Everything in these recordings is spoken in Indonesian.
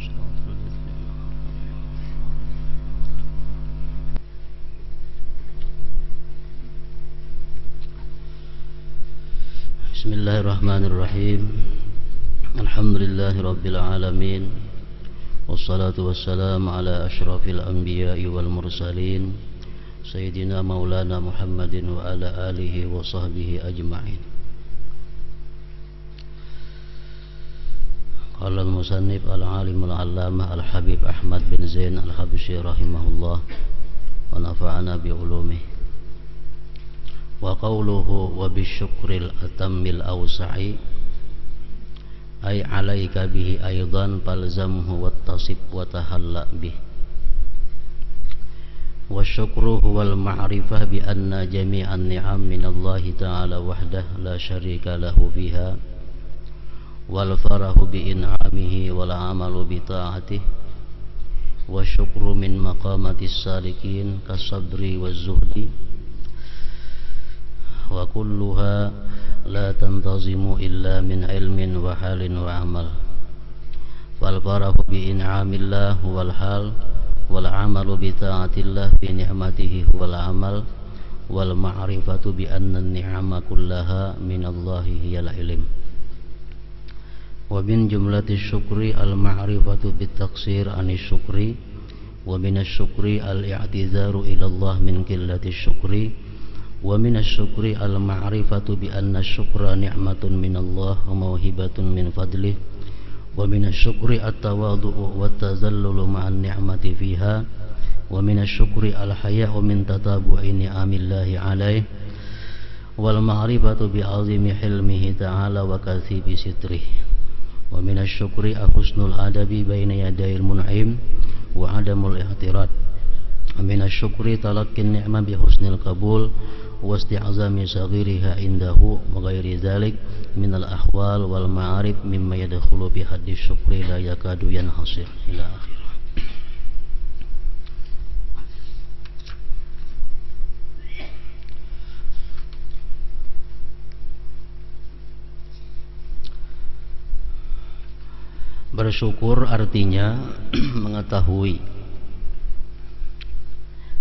Bismillahirrahmanirrahim. Alhamdulillahi rabbil alamin. Wassalatu wassalamu ala ashrafil anbiya'i wal mursalin Sayyidina maulana Muhammadin wa ala alihi wa sahbihi ajma'in. Qala al-musannif al-alim al-allamah al-habib Ahmad bin Zain al-Habsyi rahimahullah wa nafa'ana bi ulumihi. Wa qawluhu wa bisyukril atammil awsa'i ay alaika bihi aydan falzamhu wattasib wa tahalla bih. Wa syukru huwal ma'rifah bi anna jami'an ni'am minallahi ta'ala wahdah la syarika lahu biha wal farahu bi in'amihi wal amalu bi ta'atihi. Wa syukru min maqamatis salikin kasabri wa zuhdi wa kulluha la tantazimu illa min ilmin wa halin wa amal. Wal farahu bi in'amillah wal hal wal amalu bi ta'atillah bi ni'matihi wal amal wal ma'rifatu bi anna an-ni'ama kullaha min Allahi hiyal ilm. Wa min jumlati syukri al ma'rifatu bit taqsir anis syukri wa min asy-syukri al i'tizaru ila Allah min qillati syukri wa min asy-syukri al-ma'rifatu bi anna asy-syukra ni'matun min Allah wa mauhibatun min fadlih wa min asy-syukri at-tawadhu'u wa at-tazallulu ma'an ni'mati fiha wa min asy-syukri al-haya'u min tatabu'i ni'amillahi 'alaihi wal ma'rifatu bi 'azimi hilmihi ta'ala wa kathibi sitrih wa min asy-syukri husnul adabi baina yadayil mun'im wa 'adamul i'tirad wa min asy-syukri talaqqin ni'ma bi husnil qabul wasti'azami saghiriha indahu wa ghairi dzalik minal ahwal wal ma'arif mimma yadkhulu bi haddi syukri la yakadu yanhasir ila akhir. Bersyukur artinya mengetahui,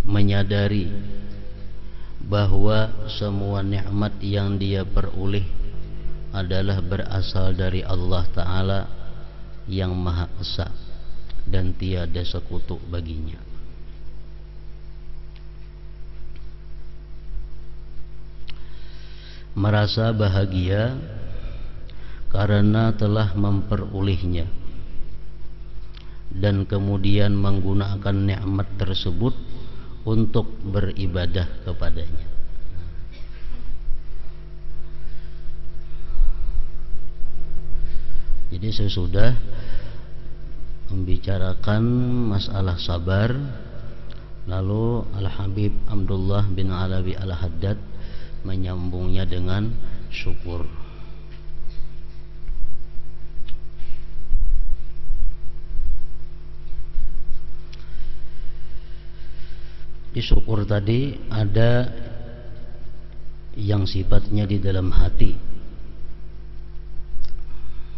menyadari bahwa semua nikmat yang dia peroleh adalah berasal dari Allah Ta'ala yang Maha Esa dan tiada sekutu baginya. Merasa bahagia karena telah memperolehnya dan kemudian menggunakan nikmat tersebut untuk beribadah kepadanya. Jadi saya sudah membicarakan masalah sabar, lalu Al-Habib Abdullah bin Alawi Al-Haddad menyambungnya dengan syukur. Di syukur tadi ada yang sifatnya di dalam hati,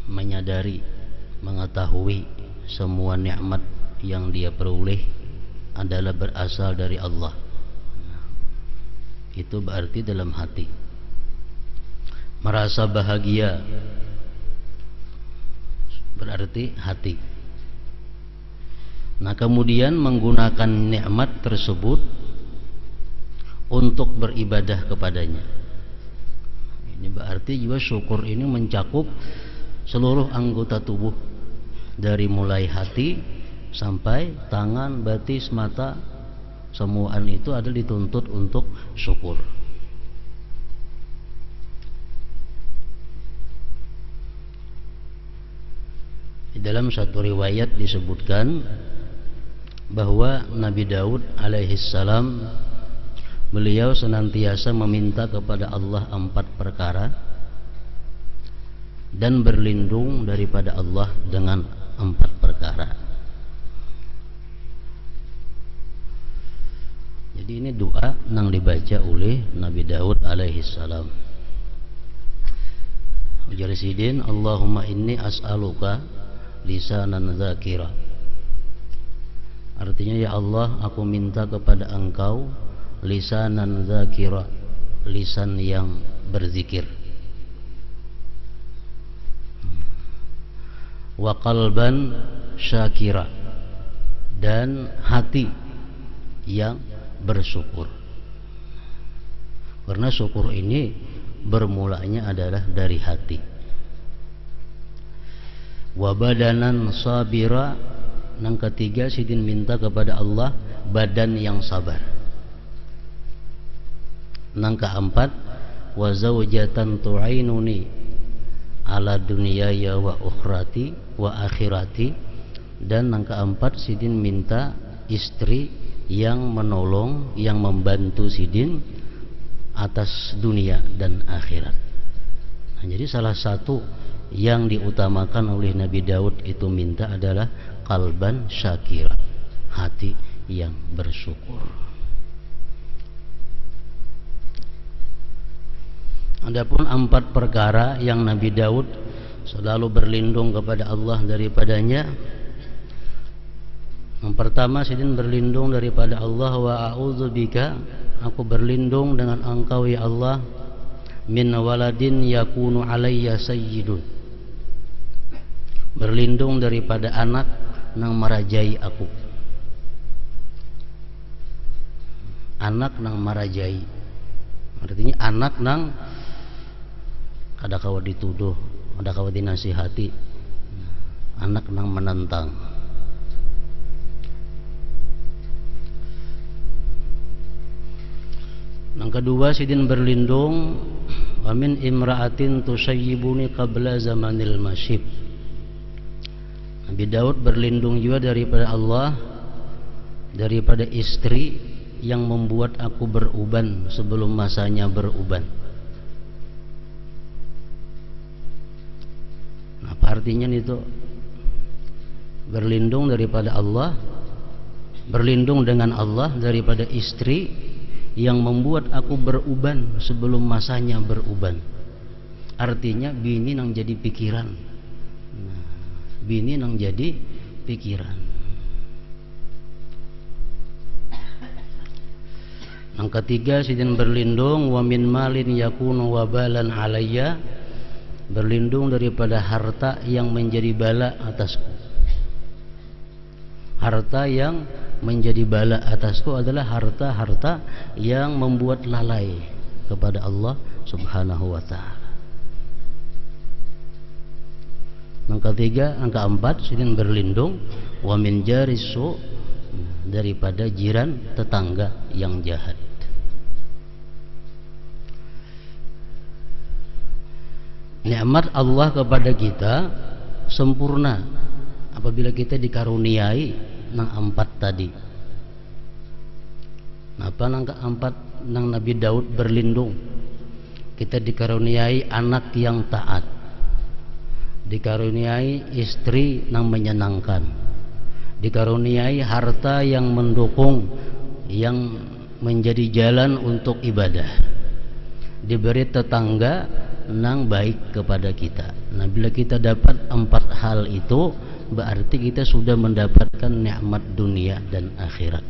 menyadari, mengetahui semua nikmat yang dia peroleh adalah berasal dari Allah. Itu berarti dalam hati. Merasa bahagia berarti hati. Nah, kemudian menggunakan nikmat tersebut untuk beribadah kepadanya. Ini berarti juga syukur ini mencakup seluruh anggota tubuh, dari mulai hati sampai tangan, batis, mata, semuaan itu ada dituntut untuk syukur. Di dalam satu riwayat disebutkan bahwa Nabi Daud alaihissalam, beliau senantiasa meminta kepada Allah 4 perkara dan berlindung daripada Allah dengan 4 perkara. Jadi ini doa yang dibaca oleh Nabi Daud alaihissalam. Ujar sidin, Allahumma inni as'aluka lisanan dzakira. Artinya, ya Allah, aku minta kepada Engkau lisanan dzakira, lisan yang berzikir, wa qalban syakira, dan hati yang bersyukur. Karena syukur ini bermulanya adalah dari hati. Wa badanan sabira, yang ketiga Sidin minta kepada Allah badan yang sabar. Yang keempat, wa zaujatan tu'inuni ala dunyaya wa ukhrati wa akhirati, dan yang keempat Sidin minta istri yang menolong, yang membantu Sidin atas dunia dan akhirat. Nah, jadi salah satu yang diutamakan oleh Nabi Daud itu minta adalah qalban syakira, hati yang bersyukur. Adapun 4 perkara yang Nabi Daud selalu berlindung kepada Allah daripadanya. Yang pertama, Sidin berlindung daripada Allah, wa a'udzubika, aku berlindung dengan Engkau ya Allah, min waladin yakunu alayya sayyidun, berlindung daripada anak nang marajai aku. Anak nang marajai artinya anak nang kada kawa dituduh, kada kawa dinasihati, anak nang menentang. Yang kedua, Sidin berlindung wa min imra'atin tusayyibuni qabla zamanil masyib. Nabi Daud berlindung juga daripada Allah, daripada istri yang membuat aku beruban sebelum masanya beruban. Apa artinya itu? Berlindung daripada Allah, berlindung dengan Allah daripada istri yang membuat aku beruban sebelum masanya beruban. Artinya bini nang jadi pikiran. Bini nang jadi pikiran. Yang ketiga, Sidin berlindung wa min malin yakunu wabalan alayya, berlindung daripada harta yang menjadi bala atasku. Harta yang menjadi bala atasku adalah harta-harta yang membuat lalai kepada Allah Subhanahu wa ta'ala. Yang ketiga, yang keempat, Sidin berlindung wa min jarisu, daripada jiran tetangga yang jahat. Nikmat Allah kepada kita sempurna apabila kita dikaruniai nang 4 tadi. Napa nang keempat nang Nabi Daud berlindung? Kita dikaruniai anak yang taat, dikaruniai istri yang menyenangkan, dikaruniai harta yang mendukung, yang menjadi jalan untuk ibadah, diberi tetangga yang baik kepada kita. Nah, bila kita dapat 4 hal itu, berarti kita sudah mendapatkan nikmat dunia dan akhirat.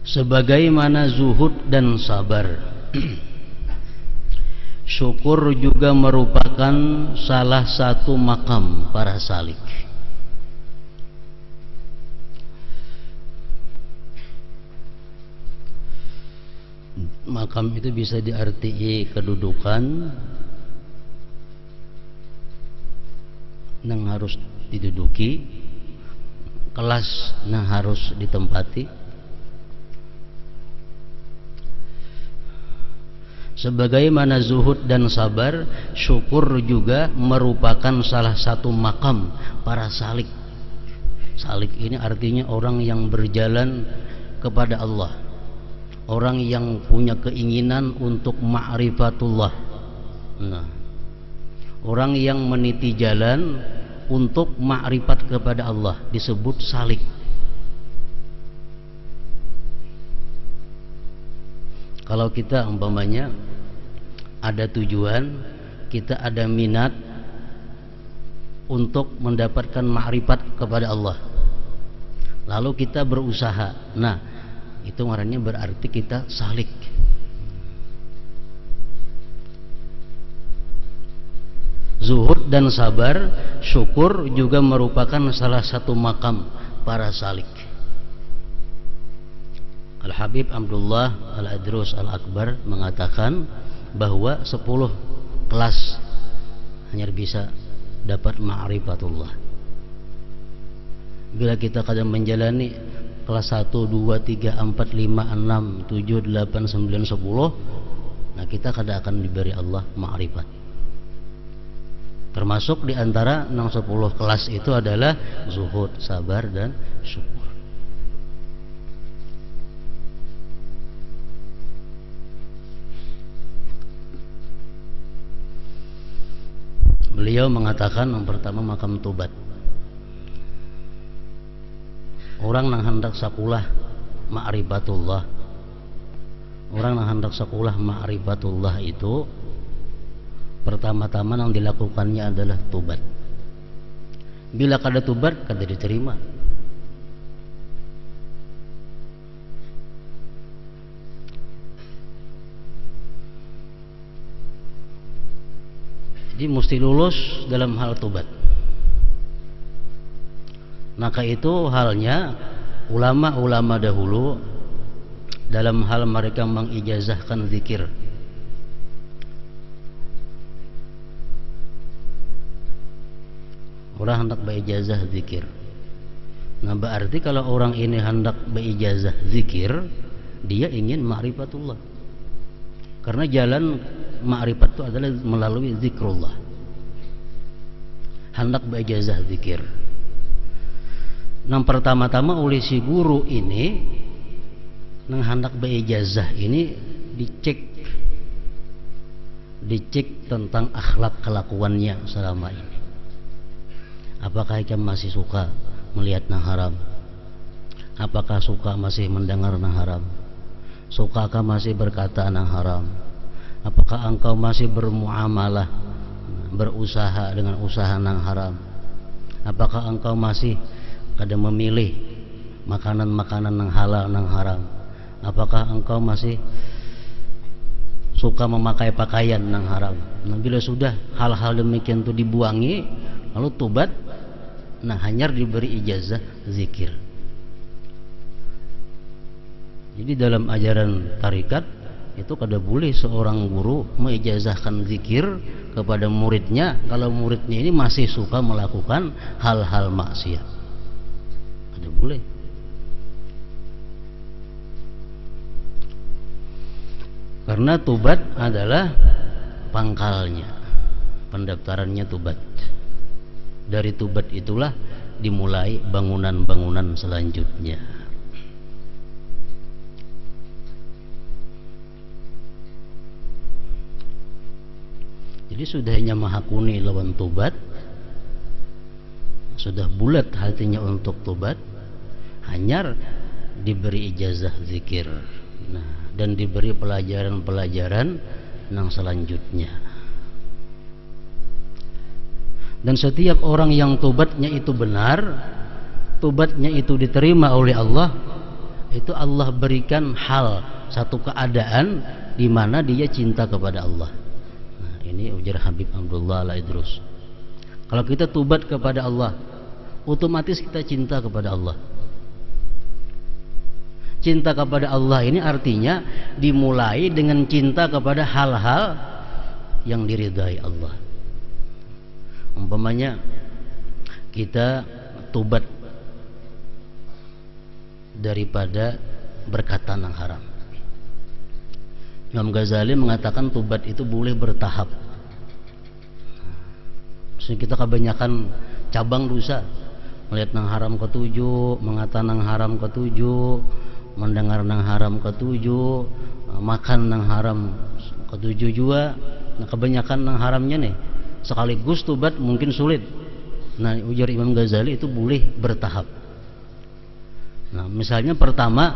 Sebagaimana zuhud dan sabar, syukur juga merupakan salah satu makam para salik. Makam itu bisa diarti kedudukan yang harus diduduki, kelas yang harus ditempati. Sebagaimana zuhud dan sabar, syukur juga merupakan salah satu makam para salik. Salik ini artinya orang yang berjalan kepada Allah, orang yang punya keinginan untuk ma'rifatullah. Nah, orang yang meniti jalan untuk ma'rifat kepada Allah disebut salik. Kalau kita umpamanya ada tujuan, kita ada minat untuk mendapatkan ma'rifat kepada Allah, lalu kita berusaha, nah itu ngarannya berarti kita salik. Zuhud dan sabar, syukur juga merupakan salah satu makam para salik. Al-Habib Abdullah Al-Adrus Al-Akbar mengatakan bahwa 10 kelas hanya bisa dapat ma'rifatullah. Bila kita kadang menjalani kelas 1, 2, 3, 4, 5, 6, 7, 8, 9, 10, nah kita kadang akan diberi Allah ma'rifat. Termasuk di antara 10 kelas itu adalah zuhud, sabar, dan syukur. Beliau mengatakan yang pertama makam tobat. Orang yang hendak sakulah ma'rifatullah, orang yang hendak sakulah ma'rifatullah itu pertama-tama yang dilakukannya adalah tobat. Bila kada tobat kada diterima. Jadi mesti lulus dalam hal tobat. Maka itu halnya ulama-ulama dahulu dalam hal mereka mengijazahkan zikir. Orang hendak berijazah zikir. Nah berarti kalau orang ini hendak berijazah zikir, dia ingin ma'rifatullah. Karena jalan ma'rifat itu adalah melalui zikrullah. Hendak berijazah zikir. Nah pertama-tama oleh si guru ini, yang hendak berijazah ini dicek tentang akhlak kelakuannya selama ini. Apakah ia masih suka melihat yang haram? Apakah suka masih mendengar yang haram? Sukakah masih berkata yang haram? Apakah engkau masih bermuamalah, berusaha dengan usaha yang haram? Apakah engkau masih kadang memilih makanan-makanan yang halal yang haram? Apakah engkau masih suka memakai pakaian yang haram? Nah, bila sudah hal-hal demikian itu dibuangi, lalu tobat, nah hanya diberi ijazah zikir. Jadi dalam ajaran tarikat itu kada boleh seorang guru mengijazahkan zikir kepada muridnya kalau muridnya ini masih suka melakukan hal-hal maksiat. Kada boleh. Karena tobat adalah pangkalnya, pendaftarannya tobat. Dari tobat itulah dimulai bangunan-bangunan selanjutnya. Jadi sudahnya mahakuni lawan tobat, sudah bulat hatinya untuk tobat, hanya diberi ijazah zikir, nah, dan diberi pelajaran-pelajaran yang selanjutnya. Dan setiap orang yang tobatnya itu benar, tobatnya itu diterima oleh Allah, itu Allah berikan hal, satu keadaan di mana dia cinta kepada Allah. Nah, ini ujar Habib Abdullah Al-Idrus. Kalau kita tobat kepada Allah, otomatis kita cinta kepada Allah. Cinta kepada Allah ini artinya dimulai dengan cinta kepada hal-hal yang diridai Allah. Umpamanya kita tobat daripada berkata yang haram. Imam Ghazali mengatakan tobat itu boleh bertahap. Maksudnya kita kebanyakan cabang dosa, melihat yang haram ketujuh, mengatakan yang haram ketujuh, mendengar yang haram ketujuh, makan yang haram ketujuh juga. Nah, kebanyakan yang haramnya nih sekaligus tobat mungkin sulit. Nah, ujar Imam Ghazali itu boleh bertahap. Nah, misalnya pertama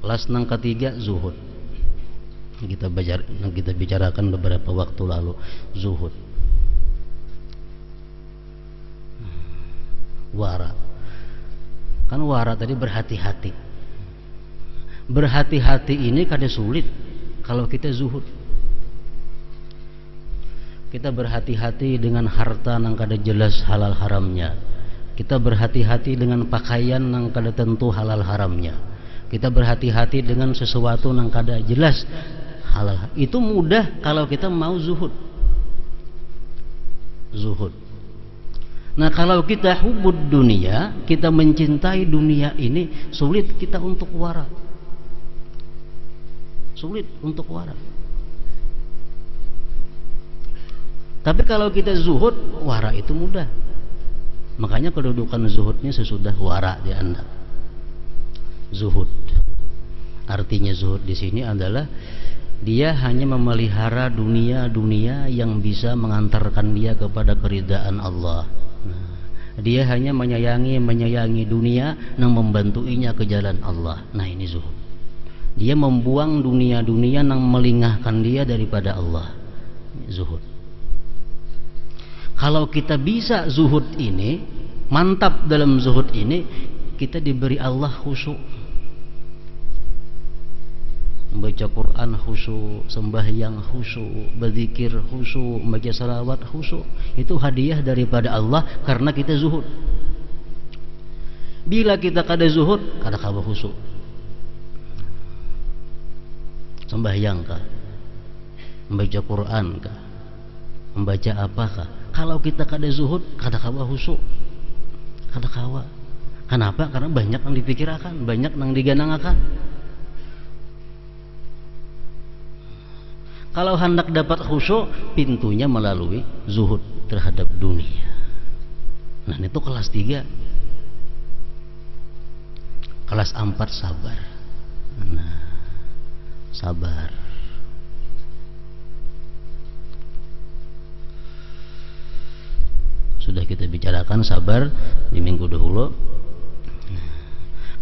Kelas nang ketiga zuhud. Kita bicarakan beberapa waktu lalu zuhud. Wara. Kan wara tadi berhati-hati. Berhati-hati ini kada sulit kalau kita zuhud. Kita berhati-hati dengan harta nang kada jelas halal haramnya. Kita berhati-hati dengan pakaian nang kada tentu halal haramnya. Kita berhati-hati dengan sesuatu nang kada jelas halal. Itu mudah kalau kita mau zuhud. Zuhud. Nah, kalau kita hubud dunia, kita mencintai dunia ini, sulit kita untuk wara. Sulit untuk wara. Tapi kalau kita zuhud, wara itu mudah. Makanya kedudukan zuhudnya sesudah wara di Anda. Zuhud. Artinya zuhud di sini adalah dia hanya memelihara dunia-dunia yang bisa mengantarkan dia kepada keridaan Allah. Dia hanya menyayangi dunia yang membantuinya ke jalan Allah. Nah, ini zuhud. Dia membuang dunia-dunia yang melingahkan dia daripada Allah. Zuhud. Kalau kita bisa zuhud ini, mantap dalam zuhud ini, kita diberi Allah khusyuk. Membaca Quran khusyuk, sembahyang khusyuk, berzikir khusyuk, membaca salawat khusyuk. Itu hadiah daripada Allah karena kita zuhud. Bila kita kada zuhud, kada kawa khusyuk. Sembahyang kah? Membaca Quran kah? Membaca apakah? Kalau kita kada zuhud, kada kawa khusyuk. Kada kawa. Kenapa? Karena banyak yang dipikirkan, banyak yang diganangakan. Kalau hendak dapat khusyuk, pintunya melalui zuhud terhadap dunia. Nah, itu kelas 3. Kelas 4 sabar. Nah, sabar. Sudah kita bicarakan sabar di minggu dahulu.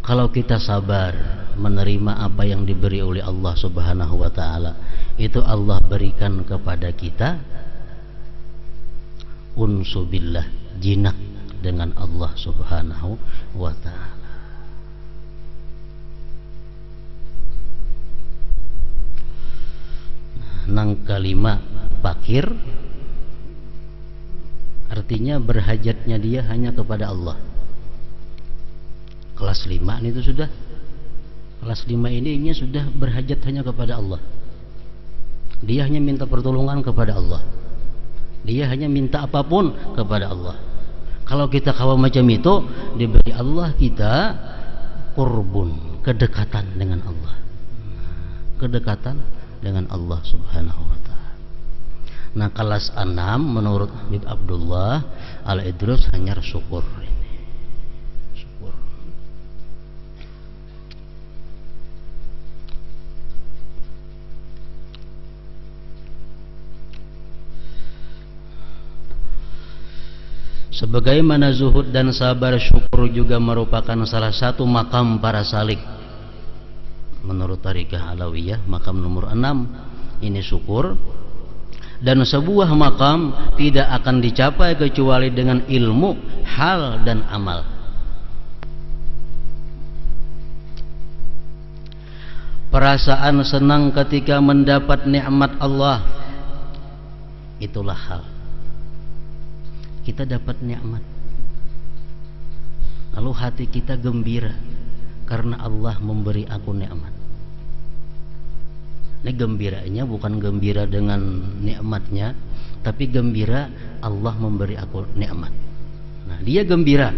Kalau kita sabar menerima apa yang diberi oleh Allah Subhanahu wa taala, itu Allah berikan kepada kita unsubillah, jinak dengan Allah Subhanahu wa taala. Nang kalima fakir, artinya berhajatnya dia hanya kepada Allah. Kelas 5 ini itu sudah. Kelas 5 ini sudah berhajat hanya kepada Allah. Dia hanya minta pertolongan kepada Allah. Dia hanya minta apapun kepada Allah. Kalau kita kawa macam itu, diberi Allah kita qurbun, kedekatan dengan Allah. Kedekatan dengan Allah Subhanahu wa taala. Nah, kelas 6 menurut Habib Abdullah Al-Idrus hanya syukur. Syukur. Sebagaimana zuhud dan sabar, syukur juga merupakan salah satu makam para salik. Menurut Tariqah Alawiyah, makam nomor 6 ini syukur. Dan sebuah makam tidak akan dicapai kecuali dengan ilmu, hal dan amal. Perasaan senang ketika mendapat nikmat Allah, itulah hal. Kita dapat nikmat, lalu hati kita gembira karena Allah memberi aku nikmat. Ini gembiranya bukan gembira dengan nikmatnya, tapi gembira Allah memberi aku nikmat. Nah, dia gembira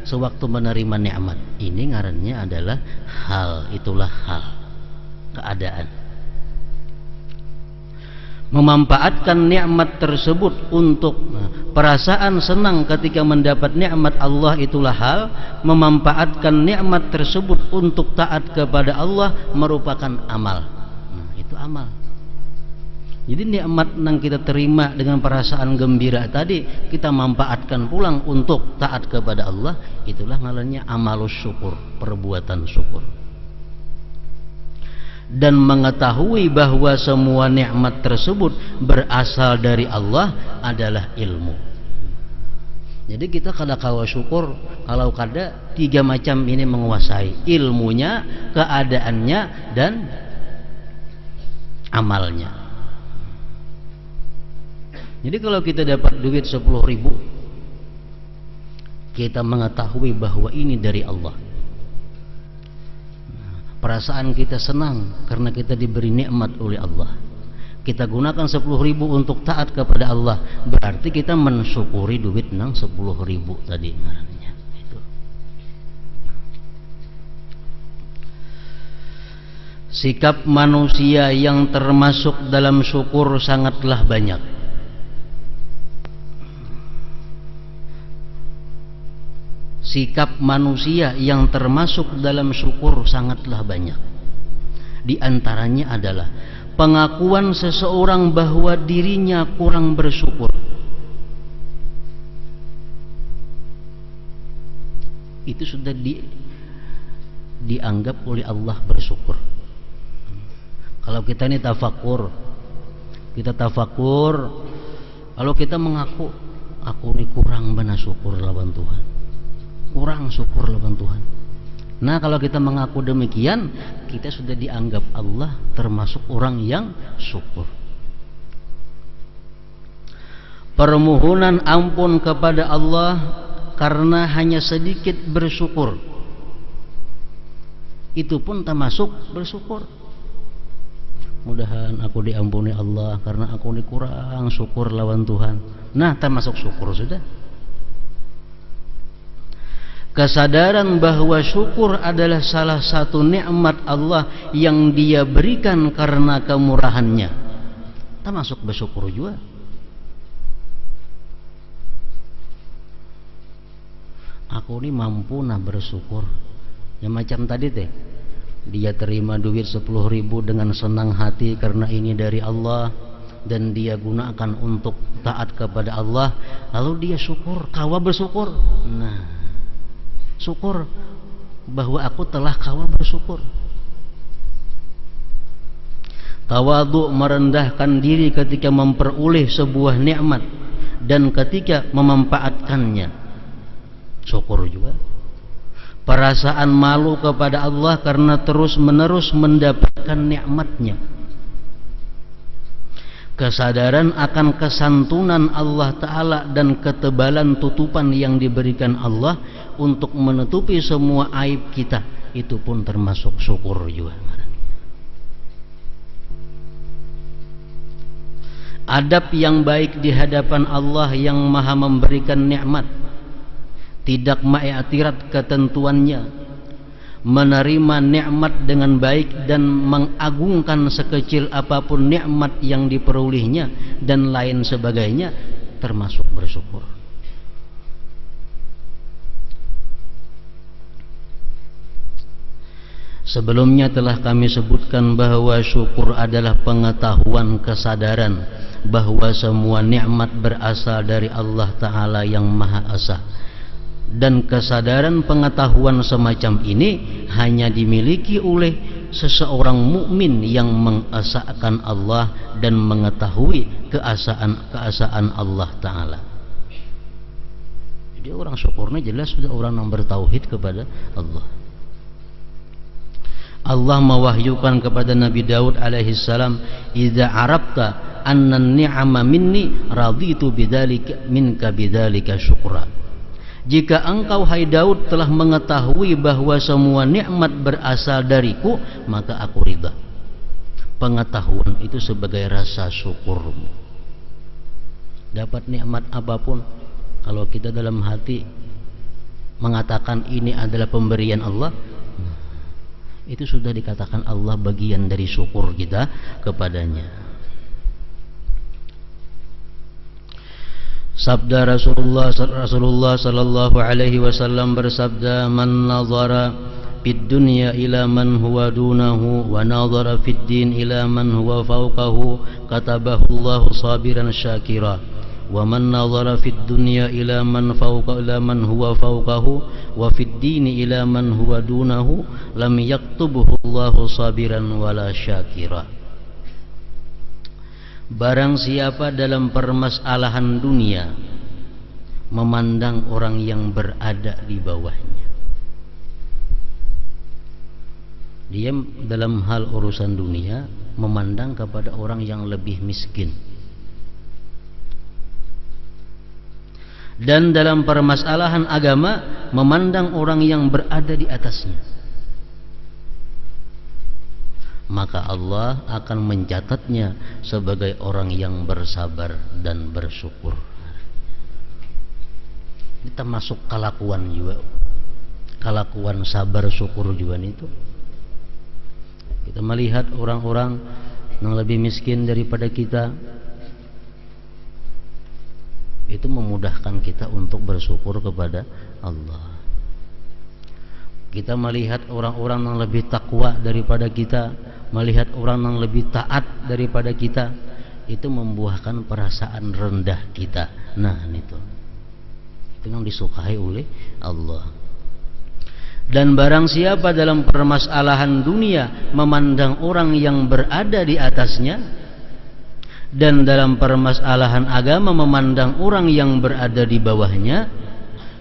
sewaktu menerima nikmat. Ini ngarannya adalah hal, itulah hal, keadaan. Memanfaatkan nikmat tersebut untuk perasaan senang ketika mendapat nikmat Allah, itulah hal. Memanfaatkan nikmat tersebut untuk taat kepada Allah merupakan amal. Nah, itu amal. Jadi nikmat yang kita terima dengan perasaan gembira tadi, kita manfaatkan pulang untuk taat kepada Allah, itulah namanya amalus syukur, perbuatan syukur. dan mengetahui bahwa semua nikmat tersebut berasal dari Allah adalah ilmu. Jadi kita kada kawa syukur kalau kada tiga macam ini menguasai: ilmunya, keadaannya, dan amalnya. Jadi kalau kita dapat duit 10.000, kita mengetahui bahwa ini dari Allah. Perasaan kita senang karena kita diberi nikmat oleh Allah. Kita gunakan 10.000 untuk taat kepada Allah, berarti kita mensyukuri duit nang 10.000 tadi ngarannya. Itu. Sikap manusia yang termasuk dalam syukur sangatlah banyak. Sikap manusia yang termasuk dalam syukur sangatlah banyak. Di antaranya adalah pengakuan seseorang bahwa dirinya kurang bersyukur. Itu sudah dianggap oleh Allah bersyukur. Kalau kita ini tafakur, kalau kita mengaku, aku ini kurang benar syukur lawan Tuhan, kurang syukur lawan Tuhan. Nah, kalau kita mengaku demikian, kita sudah dianggap Allah termasuk orang yang syukur. Permohonan ampun kepada Allah karena hanya sedikit bersyukur, itu pun termasuk bersyukur. Mudahan aku diampuni Allah karena aku ini kurang syukur lawan Tuhan. Nah, termasuk syukur sudah. Kesadaran bahwa syukur adalah salah satu nikmat Allah yang Dia berikan karena kemurahannya, termasuk bersyukur juga. Aku ini mampu nah bersyukur. Ya macam tadi teh, dia terima duit 10.000 dengan senang hati karena ini dari Allah dan dia gunakan untuk taat kepada Allah, lalu dia syukur, kawa bersyukur. Nah, syukur bahwa aku telah kawa bersyukur. Tawadhu merendahkan diri ketika memperoleh sebuah nikmat dan ketika memanfaatkannya. Syukur juga. Perasaan malu kepada Allah karena terus-menerus mendapatkan nikmatnya. Kesadaran akan kesantunan Allah Ta'ala dan ketebalan tutupan yang diberikan Allah untuk menutupi semua aib kita, itu pun termasuk syukur juga. Adab yang baik di hadapan Allah yang maha memberikan nikmat, tidak mengiktiraf ketentuannya, menerima nikmat dengan baik dan mengagungkan sekecil apapun nikmat yang diperolehnya dan lain sebagainya, termasuk bersyukur. Sebelumnya telah kami sebutkan bahwa syukur adalah pengetahuan, kesadaran bahwa semua nikmat berasal dari Allah Ta'ala yang Maha Esa. Dan kesadaran pengetahuan semacam ini hanya dimiliki oleh seseorang mukmin yang mengesahkan Allah dan mengetahui keesaan Allah Ta'ala. Jadi orang syukurnya jelas sudah orang yang bertauhid kepada Allah. Allah mewahyukan kepada Nabi Daud alaihi salam, "Idza arabta anna ni'ama minni raditu bidzalika minka bidzalika syukra." Jika engkau hai Daud telah mengetahui bahwa semua nikmat berasal dariku, maka aku ridha. Pengetahuan itu sebagai rasa syukurmu. Dapat nikmat apapun, kalau kita dalam hati mengatakan ini adalah pemberian Allah, itu sudah dikatakan Allah bagian dari syukur kita kepadanya. Sabda Rasulullah sallallahu alaihi wasallam bersabda, "Man nazara fid dunya ila man huwa dunahu wa nazara fid din ila man huwa fawqahu katabahu Allahu sabiran syakira wa man nadhara fid dunya ila man huwa fawqahu wa fid dini ila man huwa dunahu lam yaktubhu Allahu sabiran wala syakira. Barang siapa dalam permasalahan dunia memandang orang yang berada di bawahnya, dia dalam hal urusan dunia memandang kepada orang yang lebih miskin, dan dalam permasalahan agama memandang orang yang berada di atasnya, maka Allah akan mencatatnya sebagai orang yang bersabar dan bersyukur. Kita masuk kelakuan juga, kelakuan sabar syukur juga itu. Kita melihat orang-orang yang lebih miskin daripada kita, itu memudahkan kita untuk bersyukur kepada Allah. Kita melihat orang-orang yang lebih takwa daripada kita, melihat orang yang lebih taat daripada kita, itu membuahkan perasaan rendah kita. Nah, itu yang disukai oleh Allah. Dan barang siapa dalam permasalahan dunia memandang orang yang berada di atasnya, dan dalam permasalahan agama memandang orang yang berada di bawahnya,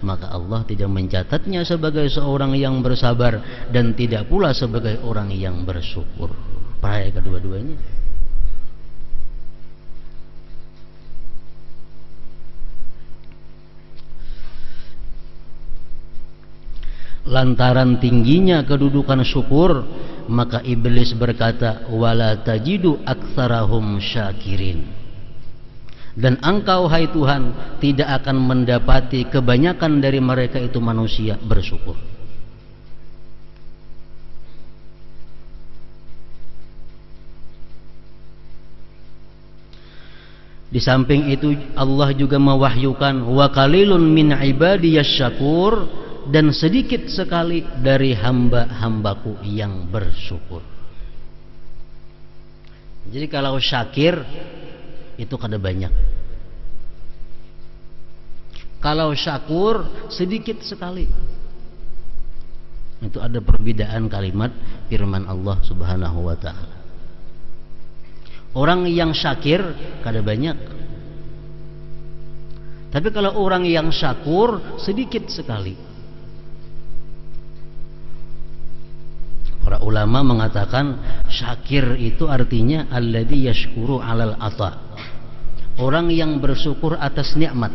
maka Allah tidak mencatatnya sebagai seorang yang bersabar dan tidak pula sebagai orang yang bersyukur. Bahaya kedua-duanya. Lantaran tingginya kedudukan syukur, maka iblis berkata, wala tajidu aktsarahum syakirin. Dan engkau, hai Tuhan, tidak akan mendapati kebanyakan dari mereka itu manusia bersyukur. Di samping itu Allah juga mewahyukan, wa qalilun min ibadiyasy syakur, dan sedikit sekali dari hamba-hambaku yang bersyukur. Jadi kalau syakir itu kada banyak, kalau syakur sedikit sekali. Itu ada perbedaan kalimat firman Allah Subhanahu wa ta'ala. Orang yang syakir kada banyak, tapi kalau orang yang syakur sedikit sekali. Para ulama mengatakan syakir itu artinya alladzi yashkuru 'alal ata, orang yang bersyukur atas nikmat.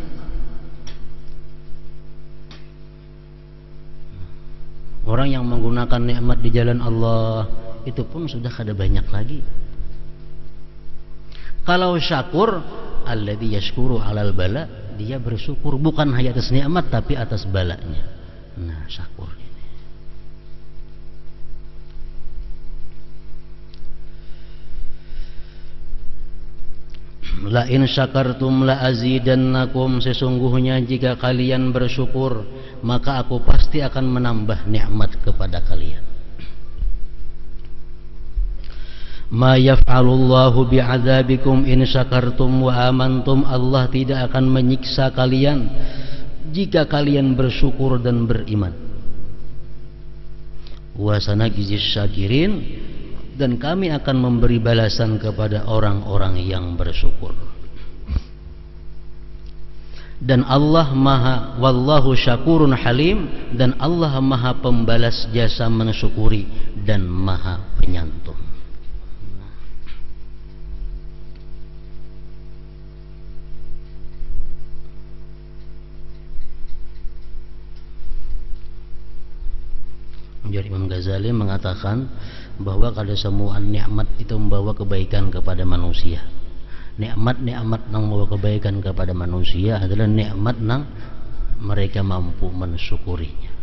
Orang yang menggunakan nikmat di jalan Allah itu pun sudah kada banyak lagi. Kalau syakur alladzi yashkuru 'alal bala, dia bersyukur bukan hanya atas nikmat tapi atas balanya. Nah, syakur. La in syakartum la azidannakum, sesungguhnya jika kalian bersyukur maka aku pasti akan menambah nikmat kepada kalian. Ma yaf'alullahu bi'adzabikum in syakartum wa amantum, Allah tidak akan menyiksa kalian jika kalian bersyukur dan beriman. Wa sanajzis syakirin, dan kami akan memberi balasan kepada orang-orang yang bersyukur. Dan Allah maha, wallahu syakurun halim, dan Allah maha pembalas jasa mensyukuri dan maha penyantun. Jadi Imam Ghazali mengatakan bahwa kada semua nikmat itu membawa kebaikan kepada manusia. Nikmat-nikmat yang membawa kebaikan kepada manusia adalah nikmat yang mereka mampu mensyukurinya.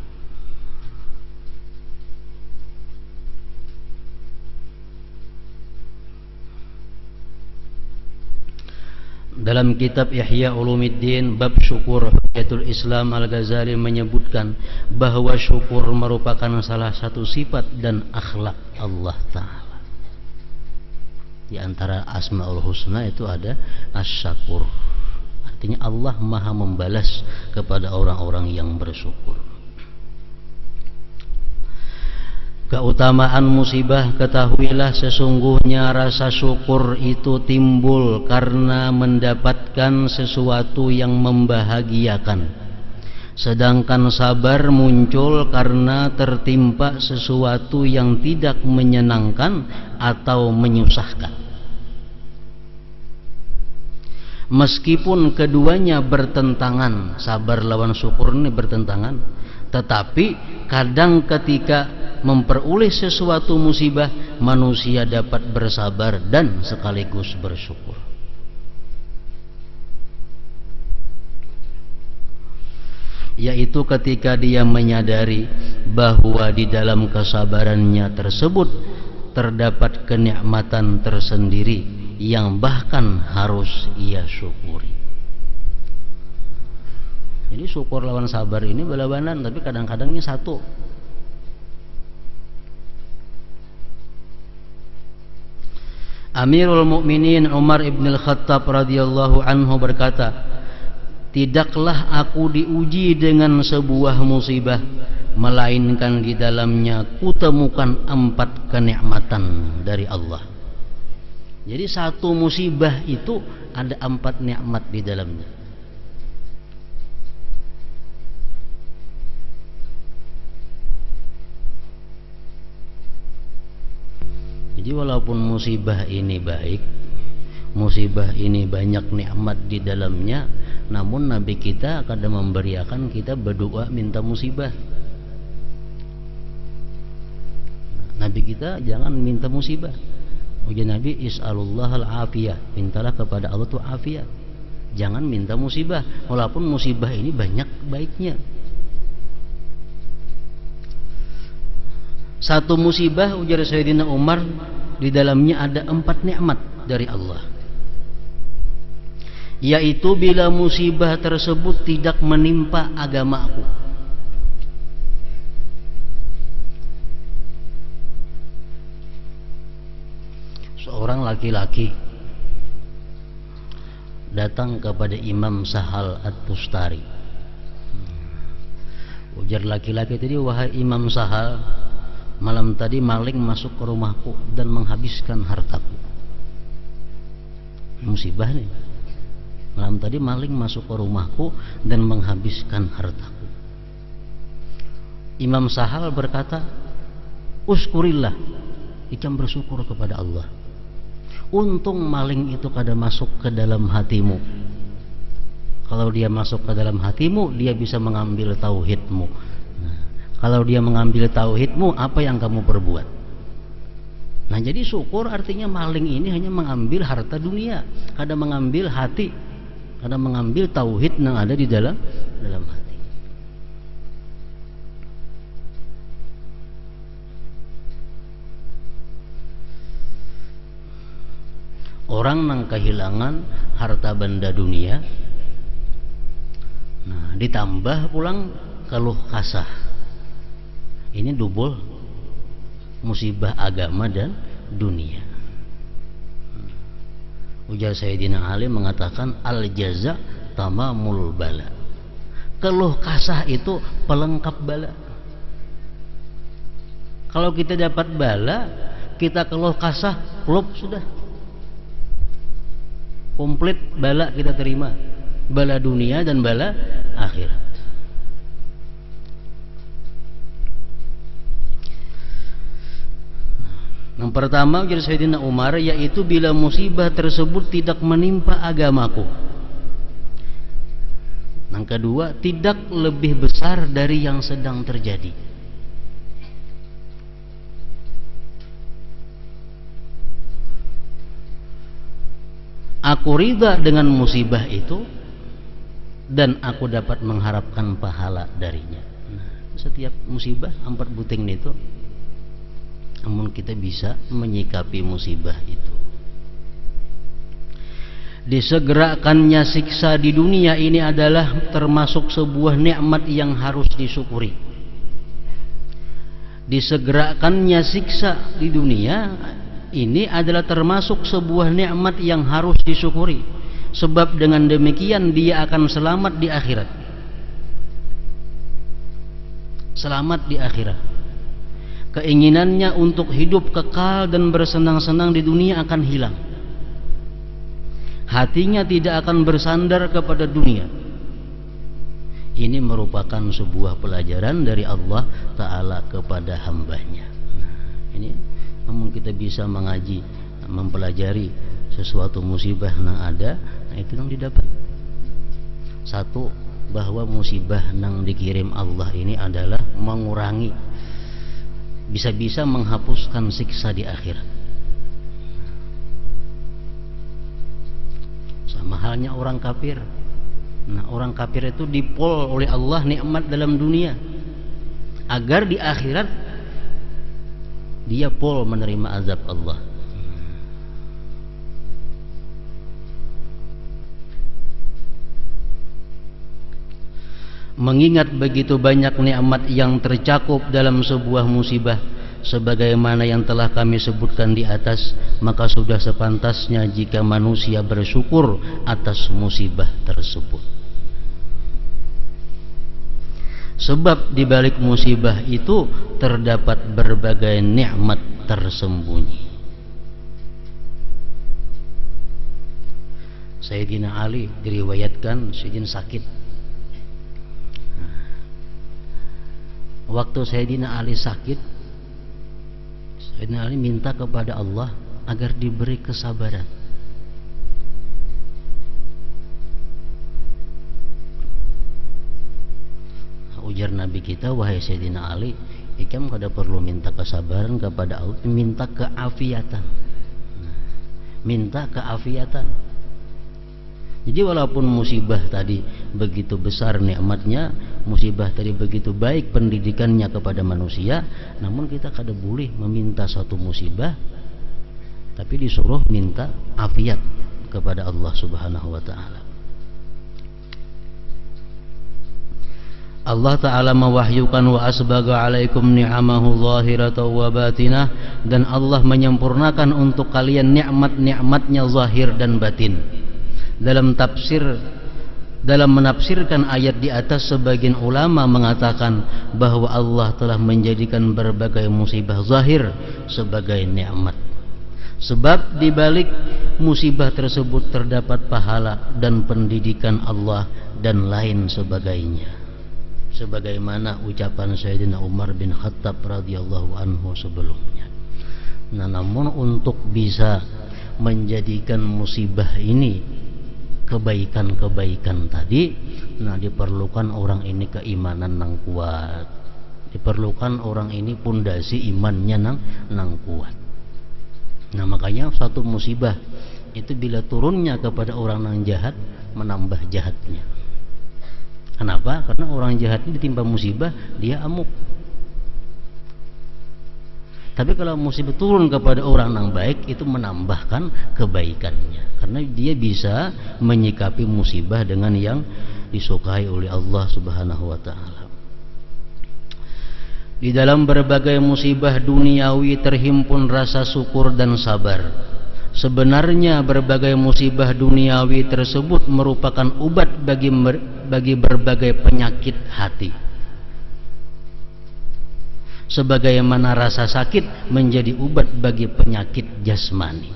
Dalam kitab Ihya Ulumuddin bab syukur, Hujjatul Islam Al-Ghazali menyebutkan bahwa syukur merupakan salah satu sifat dan akhlak Allah Ta'ala. Di antara Asmaul Husna itu ada Asy-Syakur. Artinya Allah maha membalas kepada orang-orang yang bersyukur. Keutamaan musibah, ketahuilah sesungguhnya rasa syukur itu timbul karena mendapatkan sesuatu yang membahagiakan, sedangkan sabar muncul karena tertimpa sesuatu yang tidak menyenangkan atau menyusahkan. Meskipun keduanya bertentangan, sabar lawan syukur ini bertentangan, tetapi kadang ketika memperoleh sesuatu musibah, manusia dapat bersabar dan sekaligus bersyukur. Yaitu ketika dia menyadari bahwa di dalam kesabarannya tersebut terdapat kenikmatan tersendiri yang bahkan harus ia syukuri. Jadi syukur lawan sabar ini belawanan, tapi kadang-kadang ini satu. Amirul Mukminin Umar ibn al-Khattab radhiyallahu anhu berkata, tidaklah aku diuji dengan sebuah musibah, melainkan di dalamnya kutemukan 4 kenikmatan dari Allah. Jadi satu musibah itu ada 4 nikmat di dalamnya. Jadi walaupun musibah ini baik, musibah ini banyak nikmat di dalamnya, namun Nabi kita kadang memberiakan kita berdoa minta musibah. Nabi kita jangan minta musibah. Ujian Nabi, is'alullahal afiyah, mintalah kepada Allah itu afiyah. Jangan minta musibah, walaupun musibah ini banyak baiknya. Satu musibah, ujar Sayyidina Umar, di dalamnya ada 4 nikmat dari Allah. Yaitu bila musibah tersebut tidak menimpa agamaku. Seorang laki-laki datang kepada Imam Sahal At-Tustari. Ujar laki-laki tadi, wahai Imam Sahal, malam tadi maling masuk ke rumahku dan menghabiskan hartaku. Musibah nih. Malam tadi maling masuk ke rumahku dan menghabiskan hartaku. Imam Sahal berkata, uskurillah, ikam bersyukur kepada Allah. Untung maling itu kada masuk ke dalam hatimu. Kalau dia masuk ke dalam hatimu, dia bisa mengambil tauhidmu. Nah, kalau dia mengambil tauhidmu, apa yang kamu perbuat? Nah, jadi syukur artinya maling ini hanya mengambil harta dunia, kada mengambil hati, kada mengambil tauhid yang ada di dalam hati. Orang yang kehilangan harta benda dunia, nah ditambah pulang keluh kasah, ini double musibah agama dan dunia. Ujar Sayyidina Ali mengatakan, al jaza tamamul bala. Keluh kasah itu pelengkap bala. Kalau kita dapat bala, kita keluh kasah, klub sudah komplit, bala kita terima, bala dunia dan bala akhirat. Yang pertama ujar Sayyidina Umar, yaitu bila musibah tersebut tidak menimpa agamaku. Yang kedua, tidak lebih besar dari yang sedang terjadi. Aku ridha dengan musibah itu dan aku dapat mengharapkan pahala darinya. Nah, setiap musibah 4 buting itu, namun kita bisa menyikapi musibah itu. Disegerakannya siksa di dunia ini adalah termasuk sebuah nikmat yang harus disyukuri. Disegerakannya siksa di dunia ini adalah termasuk sebuah nikmat yang harus disyukuri. sebab dengan demikian dia akan selamat di akhirat. Selamat di akhirat. Keinginannya untuk hidup kekal dan bersenang-senang di dunia akan hilang. Hatinya tidak akan bersandar kepada dunia. Ini merupakan sebuah pelajaran dari Allah Ta'ala kepada hambanya. Ini namun kita bisa mengaji, mempelajari sesuatu musibah yang ada, nah itu yang didapat. Satu, bahwa musibah yang dikirim Allah ini adalah mengurangi, bisa-bisa menghapuskan siksa di akhirat. Sama halnya orang kafir. Nah, orang kafir itu dipol oleh Allah nikmat dalam dunia, agar di akhirat dia pol menerima azab Allah. Mengingat begitu banyak nikmat yang tercakup dalam sebuah musibah, sebagaimana yang telah kami sebutkan di atas, maka sudah sepantasnya jika manusia bersyukur atas musibah tersebut. Sebab di balik musibah itu terdapat berbagai nikmat tersembunyi. Sayyidina Ali diriwayatkan Sayyidina sakit. Waktu Sayyidina Ali sakit, Sayyidina Ali minta kepada Allah agar diberi kesabaran. Ujar Nabi kita, wahai Sayyidina Ali, ikam kada perlu minta kesabaran kepada Allah, minta keafiatan. Minta keafiatan. Jadi walaupun musibah tadi begitu besar nikmatnya, musibah tadi begitu baik pendidikannya kepada manusia, namun kita kada boleh meminta satu musibah, tapi disuruh minta afiat kepada Allah Subhanahu wa ta'ala. Allah Ta'ala mewahyukan wa asbaga alaikum ni'amahu zahiratan wa batinah, dan Allah menyempurnakan untuk kalian nikmat-nikmatnya zahir dan batin. Dalam menafsirkan ayat di atas, sebagian ulama mengatakan bahwa Allah telah menjadikan berbagai musibah zahir sebagai nikmat. Sebab di balik musibah tersebut terdapat pahala dan pendidikan Allah dan lain sebagainya. Sebagaimana ucapan Sayyidina Umar bin Khattab radhiyallahu anhu sebelumnya. Nah, namun untuk bisa menjadikan musibah ini kebaikan-kebaikan tadi, nah diperlukan orang ini keimanan yang kuat, diperlukan orang ini pondasi imannya nang kuat. Nah, makanya satu musibah itu bila turunnya kepada orang yang jahat, menambah jahatnya. Kenapa? Karena orang jahat ini ditimpa musibah, dia amuk. Tapi kalau musibah turun kepada orang yang baik, itu menambahkan kebaikannya, karena dia bisa menyikapi musibah dengan yang disukai oleh Allah Subhanahu wa ta'ala. Di dalam berbagai musibah duniawi terhimpun rasa syukur dan sabar. Sebenarnya berbagai musibah duniawi tersebut merupakan obat bagi berbagai penyakit hati. Sebagaimana rasa sakit menjadi obat bagi penyakit jasmani.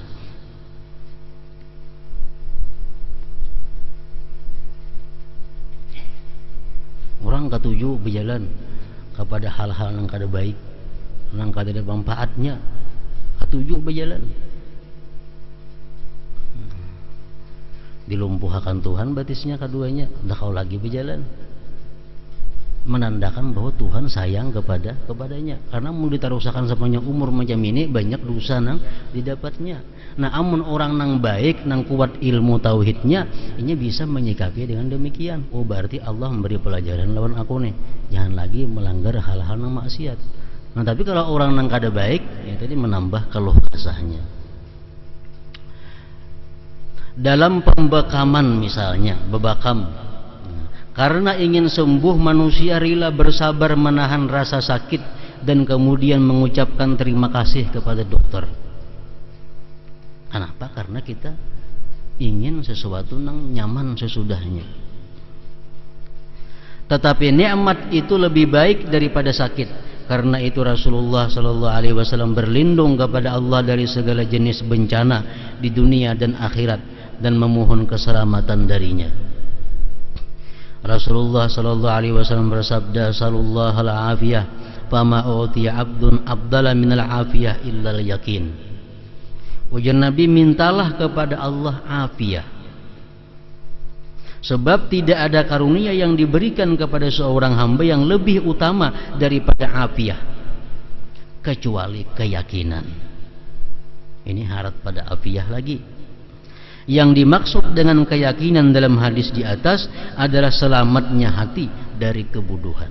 Orang ketujuh berjalan kepada hal-hal yang kada baik, yang kada ada manfaatnya, ketujuh berjalan. Dilumpuhkan Tuhan batisnya keduanya, dah kau lagi berjalan, menandakan bahwa Tuhan sayang kepadanya. Karena mau ditarusakan sepanjang umur macam ini, banyak dosa nang didapatnya. Nah, amun orang nang baik, nang kuat ilmu tauhidnya, ini bisa menyikapi dengan demikian. Oh, berarti Allah memberi pelajaran lawan aku nih, jangan lagi melanggar hal-hal nang maksiat. Nah, tapi kalau orang nang kada baik, ya tadi menambah keluh kesahnya. Dalam pembekaman misalnya, bebakam, karena ingin sembuh manusia rela bersabar menahan rasa sakit dan kemudian mengucapkan terima kasih kepada dokter. Kenapa? Karena kita ingin sesuatu yang nyaman sesudahnya. Tetapi nikmat itu lebih baik daripada sakit. Karena itu Rasulullah sallallahu alaihi wasallam berlindung kepada Allah dari segala jenis bencana di dunia dan akhirat dan memohon keselamatan darinya. Rasulullah sallallahu alaihi wasallam bersabda, "Sallallahu al-afiyah, fama utiya 'abdun afdala minal afiyah illa al-yaqin." Ujar Nabi, mintalah kepada Allah afiyah. Sebab tidak ada karunia yang diberikan kepada seorang hamba yang lebih utama daripada afiyah, kecuali keyakinan. Ini syarat pada afiyah lagi. Yang dimaksud dengan keyakinan dalam hadis di atas adalah selamatnya hati dari kebuduhan.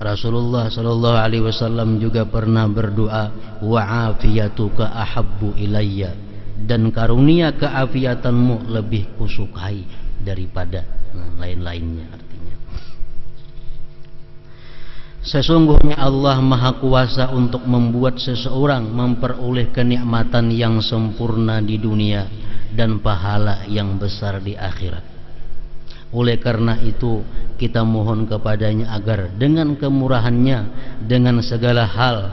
Rasulullah sallallahu alaihi wasallam juga pernah berdoa, wa afiyatuka ahabbu ilayya, dan karunia keafiatanmu lebih kusukai daripada lain-lainnya. Artinya sesungguhnya Allah Maha Kuasa untuk membuat seseorang memperoleh kenikmatan yang sempurna di dunia dan pahala yang besar di akhirat. Oleh karena itu kita mohon kepadanya agar dengan kemurahannya, dengan segala hal,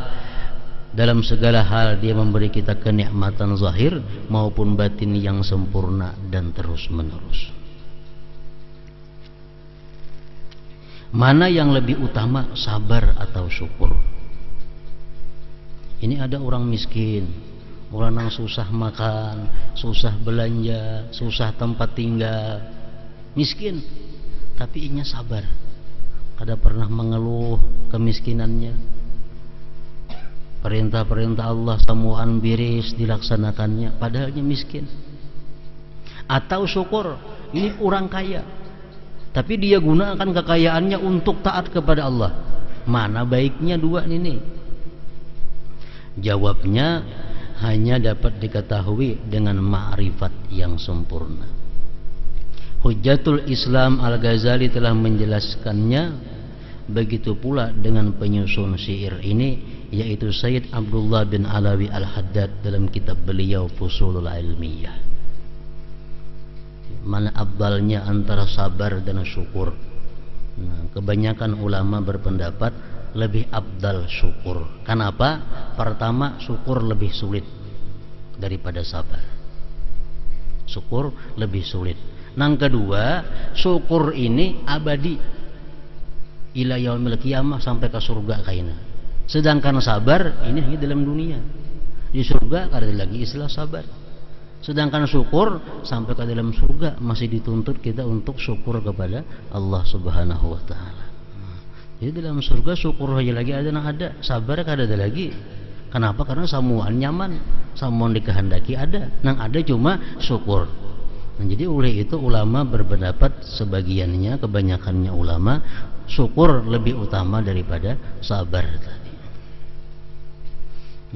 dalam segala hal dia memberi kita kenikmatan zahir maupun batin yang sempurna dan terus menerus. Mana yang lebih utama, sabar atau syukur? Ini ada orang miskin, orang yang susah makan, susah belanja, susah tempat tinggal, miskin, tapi inya sabar, kada pernah mengeluh kemiskinannya. Perintah-perintah Allah semuaan biris dilaksanakannya, padahalnya miskin. Atau syukur, ini orang kaya, tapi dia gunakan kekayaannya untuk taat kepada Allah. Mana baiknya dua ini? Jawabnya hanya dapat diketahui dengan ma'rifat yang sempurna. Hujjatul Islam Al-Ghazali telah menjelaskannya. Begitu pula dengan penyusun syair ini, yaitu Sayyid Abdullah bin Alawi Al-Haddad dalam kitab beliau Fusulul Ilmiyah. Mana afdalnya antara sabar dan syukur? Kebanyakan ulama berpendapat lebih afdal syukur. Kenapa? Pertama, syukur lebih sulit daripada sabar. Syukur lebih sulit. Yang kedua, syukur ini abadi ila yaumil qiyamah, sampai ke surga kaina. Sedangkan sabar ini hanya dalam dunia. Di surga ada lagi istilah sabar. Sedangkan syukur sampai ke dalam surga masih dituntut kita untuk syukur kepada Allah Subhanahu wa taala. Jadi dalam surga syukur aja lagi ada, sabar kada ada lagi. Kenapa? Karena samuan nyaman, samuan dikehendaki ada, nang ada cuma syukur. Nah, jadi oleh itu ulama berpendapat, sebagiannya, kebanyakannya ulama, syukur lebih utama daripada sabar tadi.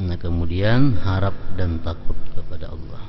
Nah, kemudian harap dan takut kepada Allah.